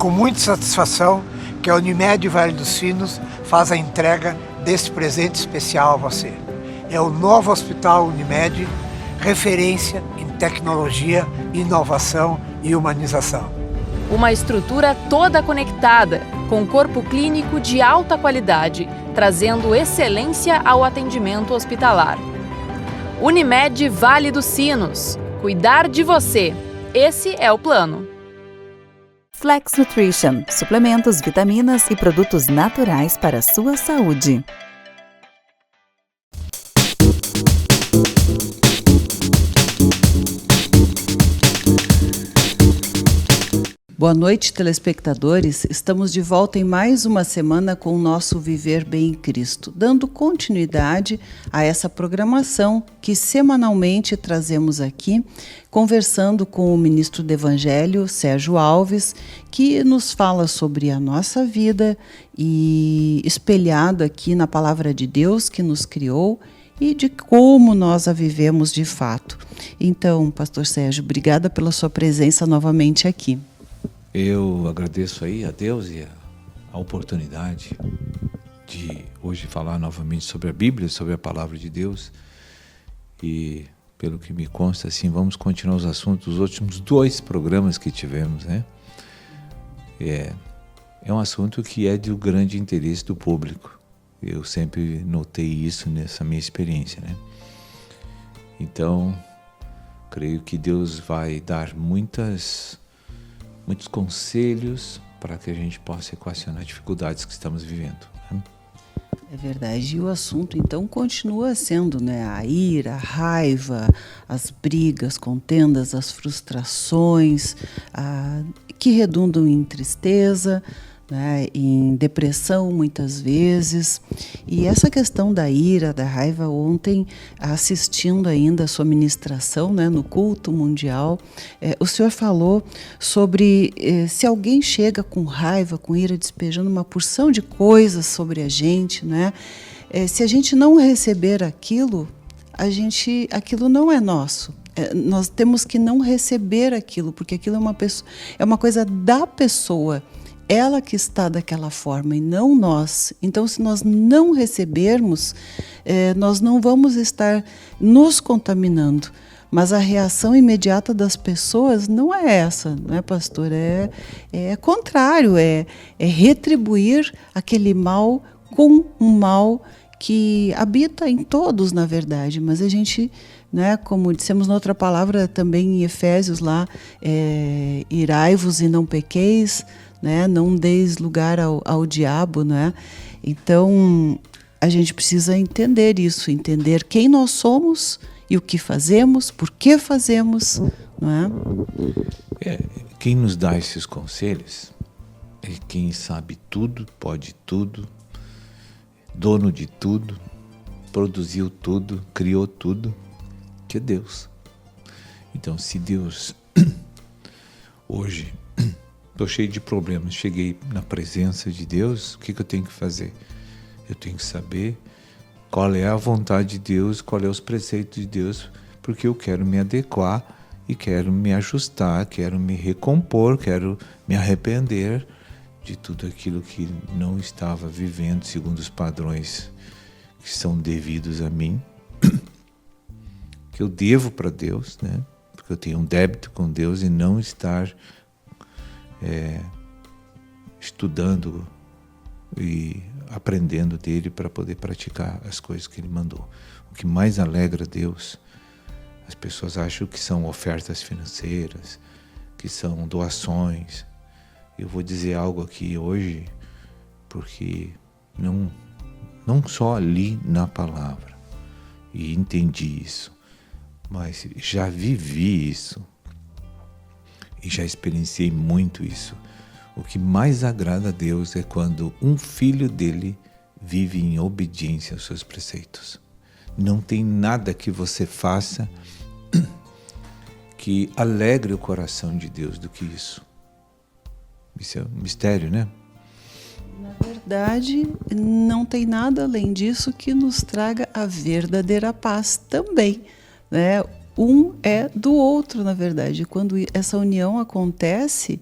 com muita satisfação que a Unimed Vale dos Sinos faz a entrega deste presente especial a você. É o novo Hospital Unimed, referência em tecnologia, inovação e humanização. Uma estrutura toda conectada, com corpo clínico de alta qualidade, trazendo excelência ao atendimento hospitalar. Unimed Vale dos Sinos. Cuidar de você. Esse é o plano. Flex Nutrition, suplementos, vitaminas e produtos naturais para a sua saúde. Boa noite, telespectadores. Estamos de volta em mais uma semana com o nosso Viver Bem em Cristo, dando continuidade a essa programação que semanalmente trazemos aqui, conversando com o ministro do Evangelho, Sérgio Alves, que nos fala sobre a nossa vida e espelhado aqui na Palavra de Deus que nos criou e de como nós a vivemos de fato. Então, pastor Sérgio, obrigada pela sua presença novamente aqui. Eu agradeço aí a Deus e a oportunidade de hoje falar novamente sobre a Bíblia, sobre a Palavra de Deus. E pelo que me consta, assim, vamos continuar os assuntos dos últimos 2 programas que tivemos, né? É um assunto que é de grande interesse do público. Eu sempre notei isso nessa minha experiência, né? Então, creio que Deus vai dar muitos conselhos para que a gente possa equacionar dificuldades que estamos vivendo, né? É verdade. E o assunto, então, continua sendo, né, a ira, a raiva, as brigas, contendas, as frustrações, que redundam em tristeza, né, em depressão muitas vezes. E essa questão da ira, da raiva, ontem, assistindo ainda a sua ministração, né, no culto mundial, o senhor falou sobre se alguém chega com raiva, com ira, despejando uma porção de coisas sobre a gente, né, se a gente não receber aquilo, aquilo não é nosso. Nós temos que não receber aquilo, porque aquilo é uma coisa da pessoa. Ela que está daquela forma e não nós. Então, se nós não recebermos, nós não vamos estar nos contaminando. Mas a reação imediata das pessoas não é essa, não é, pastor? É contrário, é retribuir aquele mal com um mal que habita em todos, na verdade. Mas a gente, né, como dissemos noutra palavra também em Efésios lá, irai-vos e não pequeis, né? Não deis lugar ao diabo, né? Então, a gente precisa entender isso, entender quem nós somos e o que fazemos, por que fazemos, não é? Quem nos dá esses conselhos é quem sabe tudo, pode tudo, dono de tudo, produziu tudo, criou tudo, que é Deus. Então, se Deus hoje... Estou cheio de problemas, cheguei na presença de Deus, o que eu tenho que fazer? Eu tenho que saber qual é a vontade de Deus, qual é os preceitos de Deus, porque eu quero me adequar e quero me ajustar, quero me recompor, quero me arrepender de tudo aquilo que não estava vivendo segundo os padrões que são devidos a mim, que eu devo para Deus, né? Porque eu tenho um débito com Deus e não estar estudando e aprendendo dele para poder praticar as coisas que ele mandou. O que mais alegra Deus, as pessoas acham que são ofertas financeiras, que são doações. Eu vou dizer algo aqui hoje, porque não só li na palavra e entendi isso, mas já vivi isso. E já experienciei muito isso. O que mais agrada a Deus é quando um filho dele vive em obediência aos seus preceitos. Não tem nada que você faça que alegre o coração de Deus do que isso. Isso é um mistério, né? Na verdade, não tem nada além disso que nos traga a verdadeira paz também, né? Um é do outro, na verdade. Quando essa união acontece,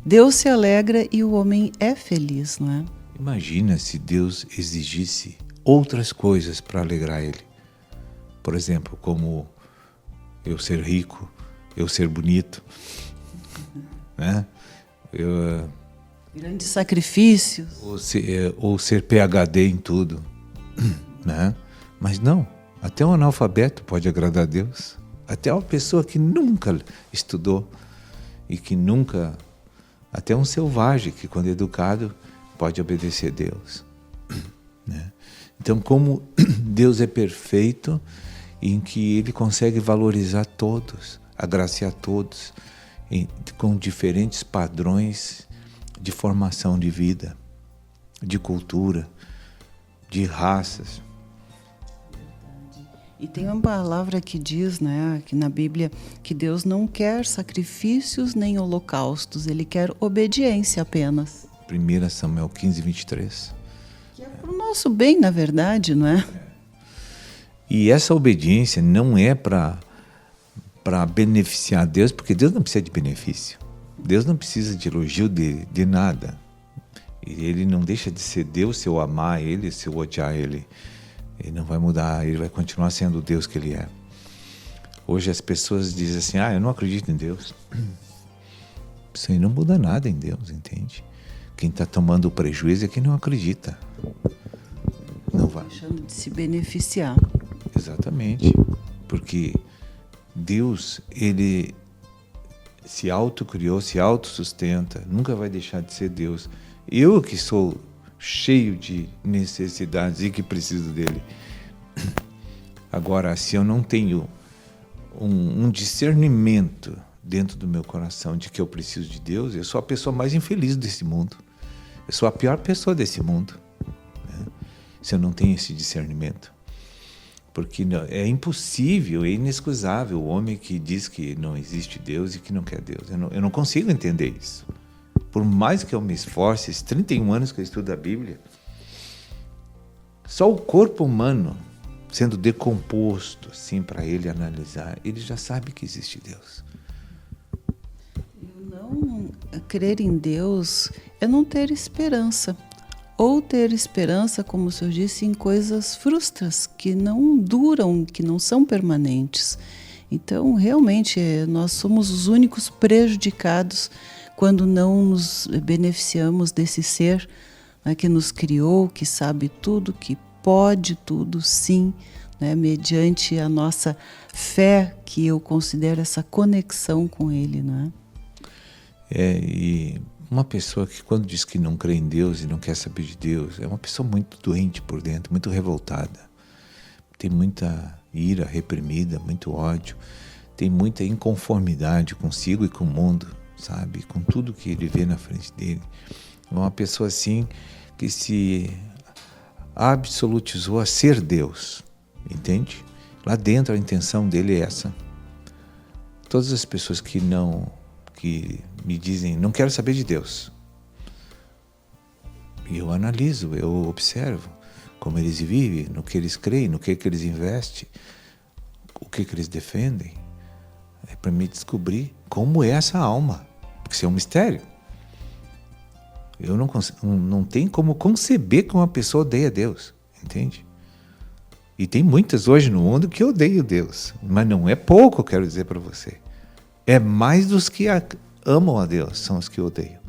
Deus se alegra e o homem é feliz, não é? Imagina se Deus exigisse outras coisas para alegrar Ele. Por exemplo, como eu ser rico, eu ser bonito, né? Grandes sacrifícios. Ou ser PhD em tudo, né? Mas não, até um analfabeto pode agradar a Deus. Até uma pessoa que nunca estudou e que nunca... Até um selvagem que, quando educado, pode obedecer a Deus, né? Então, como Deus é perfeito, em que Ele consegue valorizar todos, agraciar todos, com diferentes padrões de formação de vida, de cultura, de raças. E tem uma palavra que diz, né, aqui na Bíblia, que Deus não quer sacrifícios nem holocaustos, Ele quer obediência apenas. 1 Samuel 15, 23. Que é para o nosso bem, na verdade, não é? E essa obediência não é para beneficiar Deus, porque Deus não precisa de benefício. Deus não precisa de elogio de nada. Ele não deixa de ser Deus se eu amar Ele, se eu odiar Ele. Ele não vai mudar, Ele vai continuar sendo o Deus que Ele é. Hoje as pessoas dizem assim, eu não acredito em Deus. Isso aí não muda nada em Deus, entende? Quem está tomando o prejuízo é quem não acredita. Não vai. Deixando de se beneficiar. Exatamente. Porque Deus, Ele se autocriou, se autossustenta, nunca vai deixar de ser Deus. Eu que sou cheio de necessidades e que preciso dele. Agora, se eu não tenho um discernimento dentro do meu coração de que eu preciso de Deus, eu sou a pessoa mais infeliz desse mundo. Eu sou a pior pessoa desse mundo, né? Se eu não tenho esse discernimento. Porque é impossível, é inexcusável o homem que diz que não existe Deus e que não quer Deus. Eu não consigo entender isso. Por mais que eu me esforce, esses 31 anos que eu estudo a Bíblia, só o corpo humano sendo decomposto assim para ele analisar, ele já sabe que existe Deus. Não crer em Deus é não ter esperança. Ou ter esperança, como o senhor disse, em coisas frustras, que não duram, que não são permanentes. Então, realmente, nós somos os únicos prejudicados quando não nos beneficiamos desse ser, né, que nos criou, que sabe tudo, que pode tudo, sim, né, mediante a nossa fé, que eu considero essa conexão com Ele, né? E uma pessoa que quando diz que não crê em Deus e não quer saber de Deus, é uma pessoa muito doente por dentro, muito revoltada. Tem muita ira reprimida, muito ódio, tem muita inconformidade consigo e com o mundo, sabe? Com tudo que ele vê na frente dele. É uma pessoa assim que se absolutizou a ser Deus, entende? Lá dentro a intenção dele é essa. Todas as pessoas que me dizem, não quero saber de Deus. E eu analiso, eu observo como eles vivem, no que eles creem, no que eles investem, o que eles defendem. É para me descobrir como é essa alma, porque isso é um mistério. Eu não tenho como conceber que uma pessoa odeia Deus, entende? E tem muitas hoje no mundo que odeiam Deus, mas não é pouco, eu quero dizer para você. É mais dos que amam a Deus, são os que odeiam.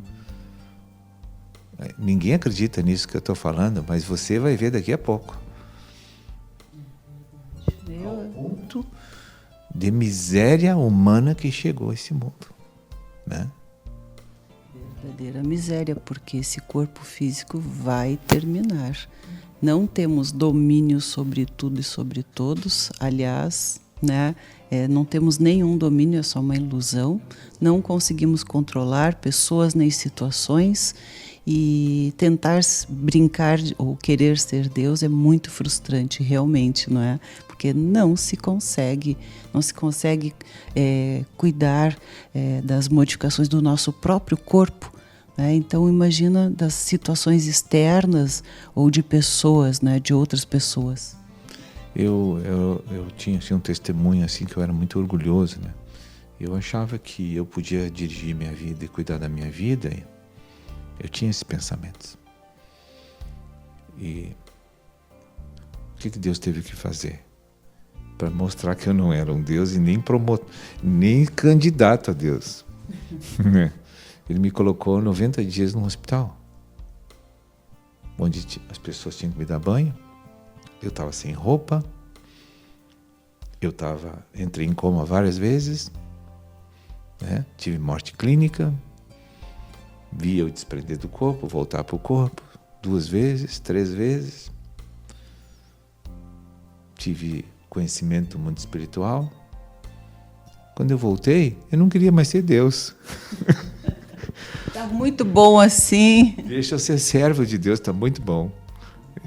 Ninguém acredita nisso que eu estou falando, mas você vai ver daqui a pouco. Ao ponto de miséria humana que chegou a esse mundo, né? Verdadeira miséria, porque esse corpo físico vai terminar. Não temos domínio sobre tudo e sobre todos, aliás, né? Não temos nenhum domínio, é só uma ilusão. Não conseguimos controlar pessoas nem situações, e tentar brincar ou querer ser Deus é muito frustrante, realmente, não é? Porque não se consegue cuidar das modificações do nosso próprio corpo, né? Então imagina das situações externas ou de pessoas, né? De outras pessoas. Eu tinha assim, um testemunho assim que eu era muito orgulhoso, né? Eu achava que eu podia dirigir minha vida e cuidar da minha vida. Eu tinha esses pensamentos. E o que Deus teve que fazer? Para mostrar que eu não era um Deus e nem candidato a Deus. Ele me colocou 90 dias no hospital, onde as pessoas tinham que me dar banho. Eu estava sem roupa. Entrei em coma várias vezes. Tive morte clínica. Vi eu desprender do corpo, voltar para o corpo 2 vezes, 3 vezes. Tive conhecimento do mundo espiritual. Quando eu voltei, eu não queria mais ser Deus. Tá muito bom assim. Deixa eu ser servo de Deus, tá muito bom.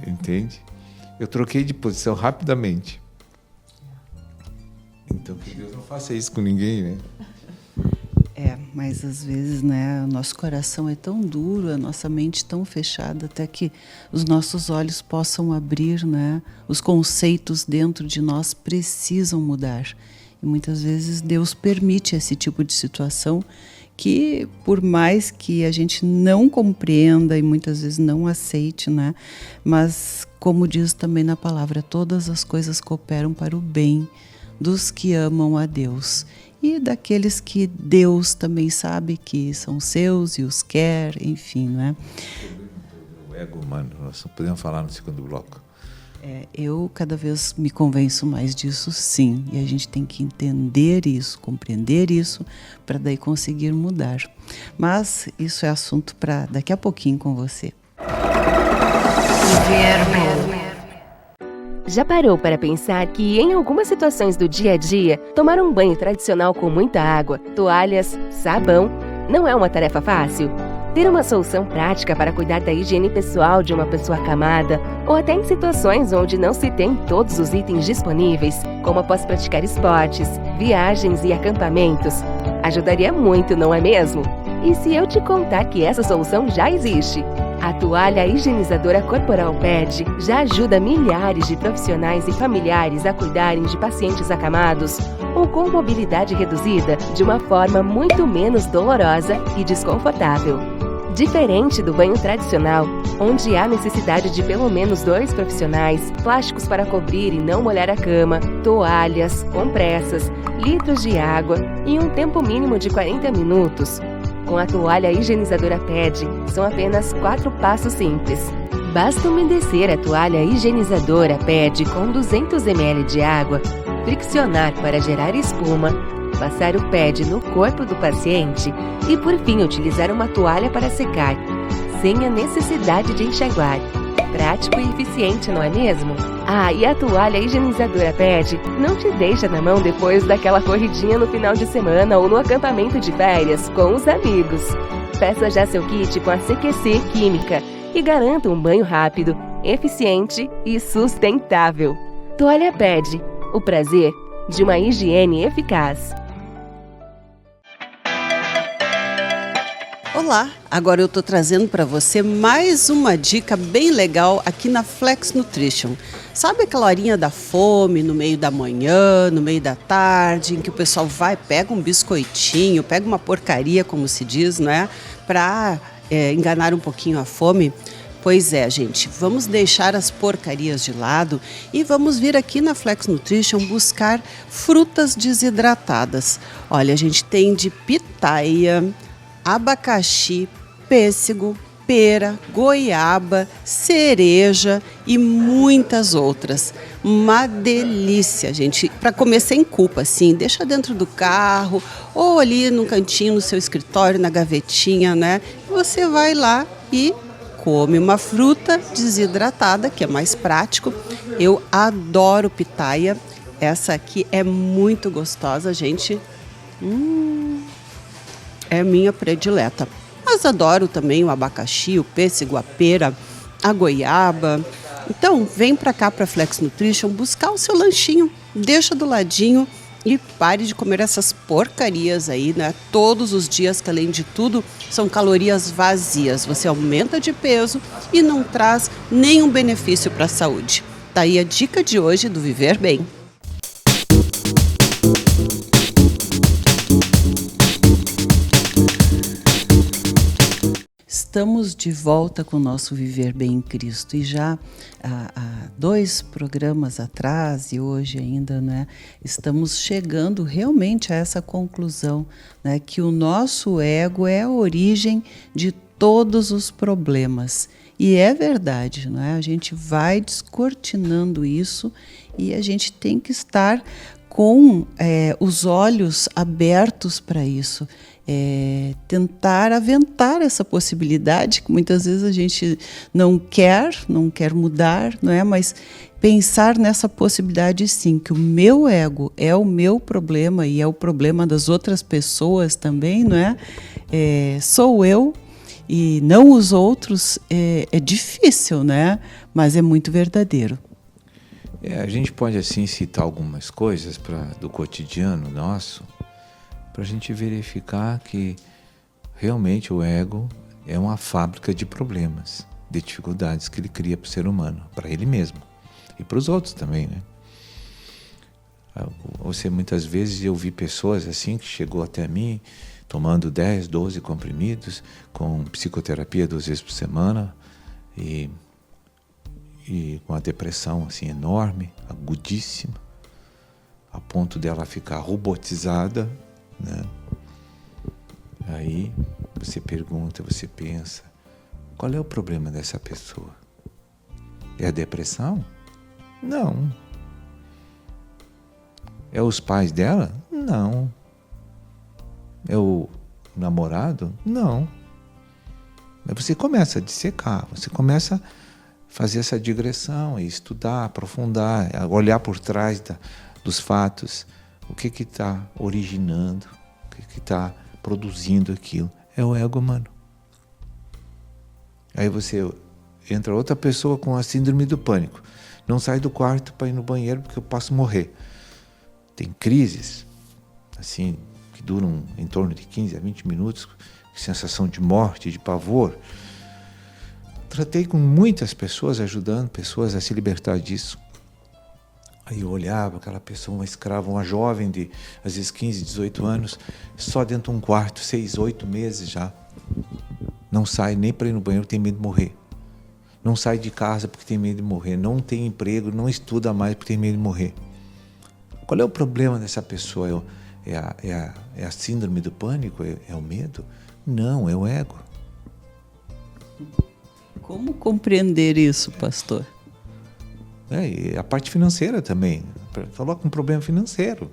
Entende? Eu troquei de posição rapidamente. Então que Deus não faça isso com ninguém, né? Mas às vezes, né, o nosso coração é tão duro, a nossa mente tão fechada, até que os nossos olhos possam abrir, né? Os conceitos dentro de nós precisam mudar. E muitas vezes Deus permite esse tipo de situação que, por mais que a gente não compreenda e muitas vezes não aceite, né? Mas, como diz também na palavra, todas as coisas cooperam para o bem dos que amam a Deus. E daqueles que Deus também sabe que são seus e os quer, enfim, não é? O ego humano, nós podemos falar no segundo bloco. Eu cada vez me convenço mais disso, sim. E a gente tem que entender isso, compreender isso, para daí conseguir mudar. Mas isso é assunto para daqui a pouquinho com você. Já parou para pensar que, em algumas situações do dia a dia, tomar um banho tradicional com muita água, toalhas, sabão, não é uma tarefa fácil? Ter uma solução prática para cuidar da higiene pessoal de uma pessoa acamada, ou até em situações onde não se tem todos os itens disponíveis, como após praticar esportes, viagens e acampamentos, ajudaria muito, não é mesmo? E se eu te contar que essa solução já existe? A toalha higienizadora corporal PED já ajuda milhares de profissionais e familiares a cuidarem de pacientes acamados ou com mobilidade reduzida de uma forma muito menos dolorosa e desconfortável. Diferente do banho tradicional, onde há necessidade de pelo menos 2 profissionais, plásticos para cobrir e não molhar a cama, toalhas, compressas, litros de água e um tempo mínimo de 40 minutos, com a toalha higienizadora PED, são apenas 4 passos simples. Basta umedecer a toalha higienizadora PED com 200 ml de água, friccionar para gerar espuma, passar o PED no corpo do paciente e, por fim, utilizar uma toalha para secar, sem a necessidade de enxaguar. Prático e eficiente, não é mesmo? E a toalha higienizadora PED não te deixa na mão depois daquela corridinha no final de semana ou no acampamento de férias com os amigos. Peça já seu kit com a CQC Química e garanta um banho rápido, eficiente e sustentável. Toalha PED, o prazer de uma higiene eficaz. Olá, agora eu estou trazendo para você mais uma dica bem legal aqui na Flex Nutrition. Sabe aquela horinha da fome, no meio da manhã, no meio da tarde, em que o pessoal vai, pega um biscoitinho, pega uma porcaria, como se diz, não é? Para enganar um pouquinho a fome? Pois é, gente, vamos deixar as porcarias de lado e vamos vir aqui na Flex Nutrition buscar frutas desidratadas. Olha, a gente tem de pitaia, abacaxi, pêssego, pera, goiaba, cereja e muitas outras. Uma delícia, gente, para comer sem culpa, assim, deixa dentro do carro ou ali no cantinho, no seu escritório, na gavetinha, né? Você vai lá e come uma fruta desidratada, que é mais prático. Eu adoro pitaia, essa aqui é muito gostosa, gente. É minha predileta. Mas adoro também o abacaxi, o pêssego, a pera, a goiaba. Então, vem para cá para Flex Nutrition buscar o seu lanchinho, deixa do ladinho e pare de comer essas porcarias aí, né? Todos os dias, que além de tudo, são calorias vazias. Você aumenta de peso e não traz nenhum benefício para a saúde. Tá aí a dica de hoje do Viver Bem. estamos de volta com o nosso Viver Bem em Cristo. E já há 2 programas atrás e hoje ainda, né, estamos chegando realmente a essa conclusão, né, que o nosso ego é a origem de todos os problemas. E é verdade, não é? A gente vai descortinando isso e a gente tem que estar com os olhos abertos para isso. Tentar aventar essa possibilidade, que muitas vezes a gente não quer mudar, não é? Mas pensar nessa possibilidade sim, que o meu ego é o meu problema e é o problema das outras pessoas também, não é? Sou eu e não os outros, é difícil, né? Mas é muito verdadeiro. A gente pode assim citar algumas coisas do cotidiano nosso, para a gente verificar que realmente o ego é uma fábrica de problemas, de dificuldades que ele cria para o ser humano, para ele mesmo e para os outros também, né? Muitas vezes eu vi pessoas assim que chegou até mim tomando 10, 12 comprimidos, com psicoterapia 2 vezes por semana e com a depressão assim enorme, agudíssima, a ponto dela ficar robotizada, né? Aí você pergunta, você pensa, qual é o problema dessa pessoa? É a depressão? Não. É os pais dela? Não. É o namorado? Não. Mas você começa a dissecar, você começa a fazer essa digressão e estudar, aprofundar, olhar por trás dos fatos. O que está originando, o que está produzindo aquilo? É o ego humano. Aí você entra outra pessoa com a síndrome do pânico. Não sai do quarto para ir no banheiro porque eu posso morrer. Tem crises assim que duram em torno de 15 a 20 minutos, sensação de morte, de pavor. Tratei com muitas pessoas, ajudando pessoas a se libertar disso. Aí eu olhava aquela pessoa, uma escrava, uma jovem de, às vezes, 15, 18 anos, só dentro de um quarto, 6, 8 meses já. Não sai nem para ir no banheiro, tem medo de morrer. Não sai de casa porque tem medo de morrer. Não tem emprego, não estuda mais porque tem medo de morrer. Qual é o problema dessa pessoa? É a síndrome do pânico? É o medo? Não, é o ego. Como compreender isso, pastor? E a parte financeira também. Coloca um problema financeiro.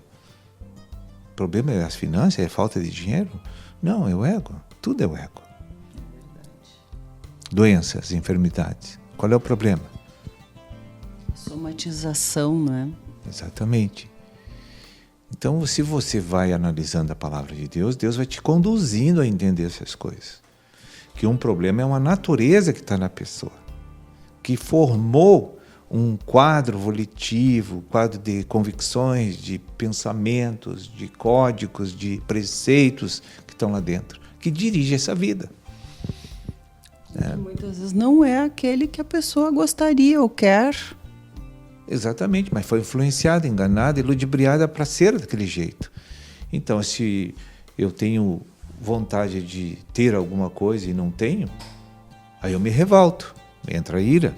O problema é as finanças, é falta de dinheiro? Não, é o ego. Tudo é o ego. Doenças, enfermidades. Qual é o problema? Somatização, né? Exatamente. Então, se você vai analisando a palavra de Deus, Deus vai te conduzindo a entender essas coisas. Que um problema é uma natureza que está na pessoa, que formou um quadro volitivo, quadro de convicções, de pensamentos, de códigos, de preceitos que estão lá dentro, que dirige essa vida. Muitas vezes não é aquele que a pessoa gostaria ou quer. Exatamente, mas foi influenciada, enganada e ludibriada para ser daquele jeito. Então, se eu tenho vontade de ter alguma coisa e não tenho, aí eu me revolto, entra a ira.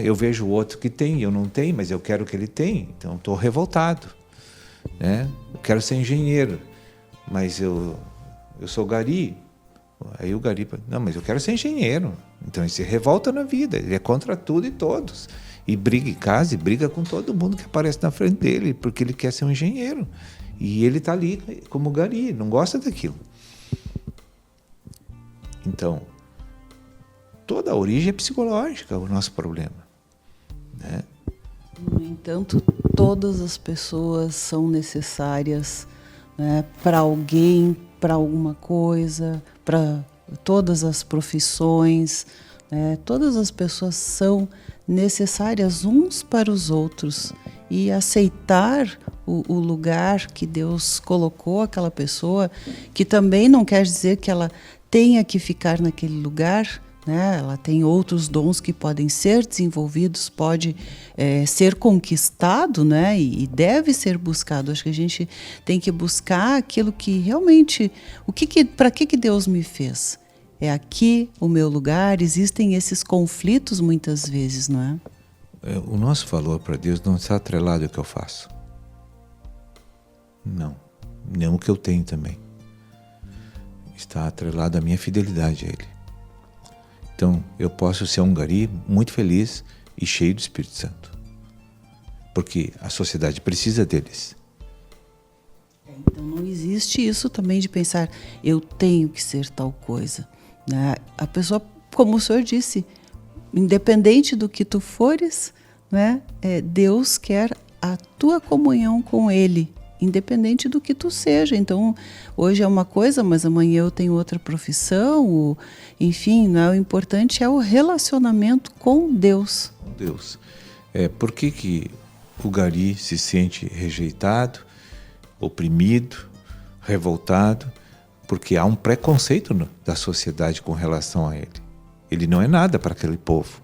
Eu vejo o outro que tem e eu não tenho, mas eu quero que ele tenha, então estou revoltado. Eu quero ser engenheiro, mas eu sou gari. Aí o gari, não, mas eu quero ser engenheiro. Então ele se revolta na vida, ele é contra tudo e todos. E briga em casa e briga com todo mundo que aparece na frente dele, porque ele quer ser um engenheiro. E ele está ali como gari, não gosta daquilo. Então, toda a origem é psicológica, o nosso problema. No entanto, todas as pessoas são necessárias, né, para alguém, para alguma coisa, para todas as profissões, né? Todas as pessoas são necessárias uns para os outros. E aceitar o lugar que Deus colocou aquela pessoa, que também não quer dizer que ela tenha que ficar naquele lugar, né? Ela tem outros dons que podem ser desenvolvidos, pode ser conquistado, né? E deve ser buscado. Acho que a gente tem que buscar aquilo que realmente... Para que Deus me fez? É aqui o meu lugar? Existem esses conflitos muitas vezes, não é? O nosso valor para Deus não está atrelado ao que eu faço. Não. Nem o que eu tenho também. Está atrelado à minha fidelidade a Ele. Então, eu posso ser um gari muito feliz e cheio do Espírito Santo. Porque a sociedade precisa deles. Então não existe isso também de pensar, eu tenho que ser tal coisa, né? A pessoa, como o senhor disse, independente do que tu fores, né? Deus quer a tua comunhão com Ele, independente do que tu seja. Então, hoje é uma coisa, mas amanhã eu tenho outra profissão, enfim, né? O importante é o relacionamento com Deus. Com Deus. Por que o gari se sente rejeitado, oprimido, revoltado? Porque há um preconceito da sociedade com relação a ele. Ele não é nada para aquele povo,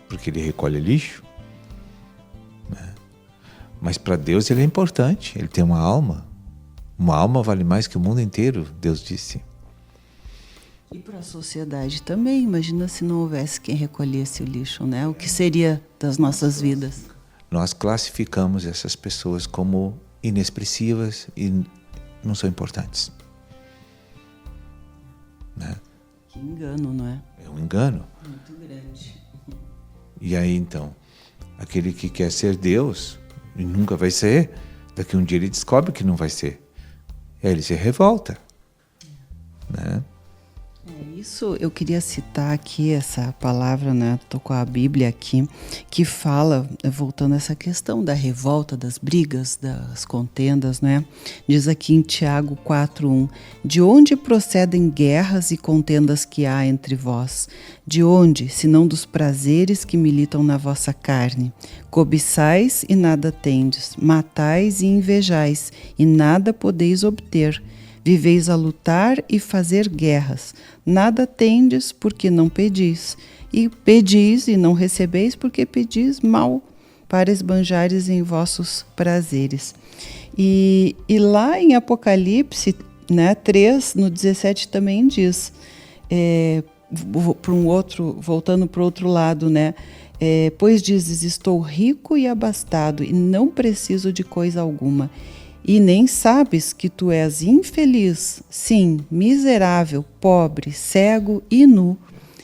porque ele recolhe lixo, né? Mas para Deus ele é importante, ele tem uma alma. Uma alma vale mais que o mundo inteiro, Deus disse. E para a sociedade também, imagina se não houvesse quem recolhesse o lixo, né? O que seria das nossas vidas? Nós classificamos essas pessoas como inexpressivas e não são importantes. Né? Que engano, não é? É um engano. Muito grande. E aí então, aquele que quer ser Deus e nunca vai ser, daqui um dia ele descobre que não vai ser. E aí ele se revolta. Né? Isso eu queria citar aqui essa palavra, né? Tô com a Bíblia aqui, que fala, voltando a essa questão da revolta, das brigas, das contendas, né? Diz aqui em Tiago 4:1: de onde procedem guerras e contendas que há entre vós? De onde, senão dos prazeres que militam na vossa carne? Cobiçais e nada tendes, matais e invejais, e nada podeis obter. Viveis a lutar e fazer guerras. Nada tendes porque não pedis. E pedis e não recebeis porque pedis mal, para esbanjares em vossos prazeres. E lá em Apocalipse, né, 3, no 17 também diz, voltando para o outro lado, né? Pois dizes, estou rico e abastado e não preciso de coisa alguma. E nem sabes que tu és infeliz, sim, miserável, pobre, cego e nu.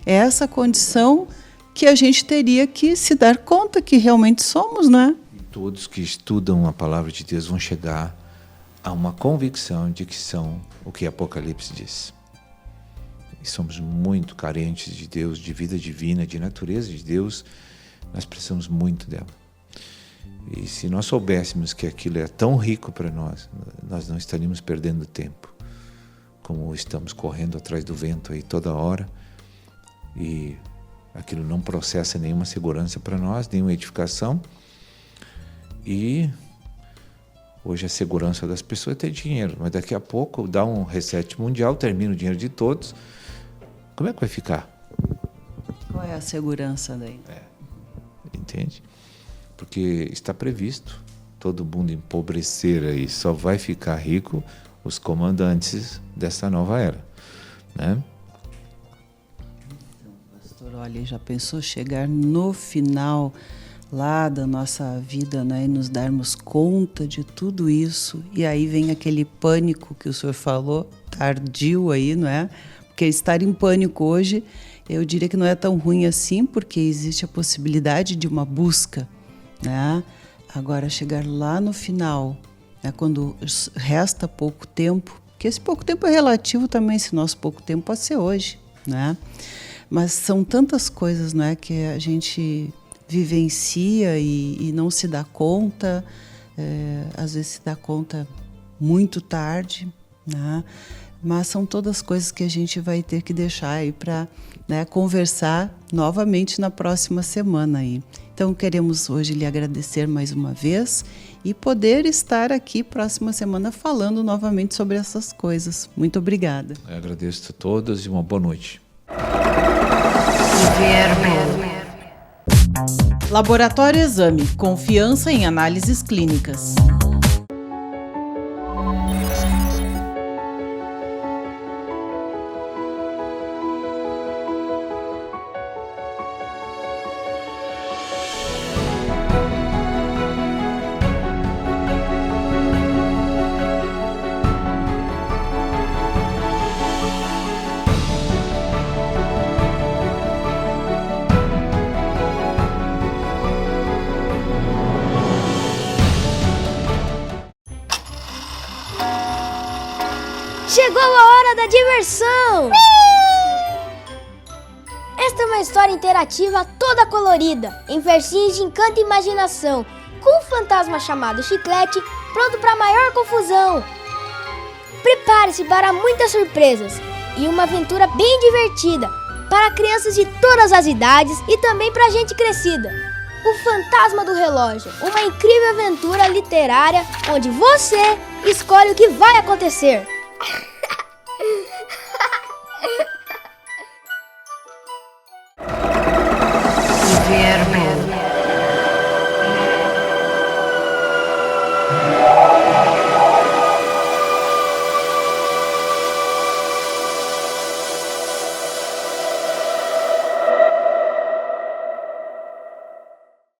É essa condição que a gente teria que se dar conta que realmente somos, né? E todos que estudam a palavra de Deus vão chegar a uma convicção de que são o que Apocalipse diz. E somos muito carentes de Deus, de vida divina, de natureza de Deus. Nós precisamos muito dela. E se nós soubéssemos que aquilo é tão rico para nós, nós não estaríamos perdendo tempo, como estamos correndo atrás do vento aí toda hora, e aquilo não processa nenhuma segurança para nós, nenhuma edificação. E hoje a segurança das pessoas é ter dinheiro, mas daqui a pouco dá um reset mundial, termina o dinheiro de todos. Como é que vai ficar? Qual é a segurança daí? Entende? Porque está previsto todo mundo empobrecer aí, só vai ficar rico os comandantes dessa nova era, né? Então, pastor, olha, já pensou chegar no final lá da nossa vida, né, e nos darmos conta de tudo isso, e aí vem aquele pânico que o senhor falou, tardio aí, não é? Porque estar em pânico hoje, eu diria que não é tão ruim assim, porque existe a possibilidade de uma busca, né? Agora, chegar lá no final, né, quando resta pouco tempo, que esse pouco tempo é relativo também, se nosso pouco tempo pode ser hoje, né? Mas são tantas coisas, né, que a gente vivencia e não se dá conta, às vezes se dá conta muito tarde, né? Mas são todas coisas que a gente vai ter que deixar aí para, né, conversar novamente na próxima semana aí. Então queremos hoje lhe agradecer mais uma vez e poder estar aqui próxima semana falando novamente sobre essas coisas. Muito obrigada. Eu agradeço a todos e uma boa noite. Laboratório Exame. Confiança em análises clínicas. Chegou a hora da diversão! Esta é uma história interativa toda colorida, em versinhos de encanto e imaginação, com um fantasma chamado Chiclete, pronto para maior confusão. Prepare-se para muitas surpresas e uma aventura bem divertida, para crianças de todas as idades e também para gente crescida. O Fantasma do Relógio, uma incrível aventura literária onde você escolhe o que vai acontecer.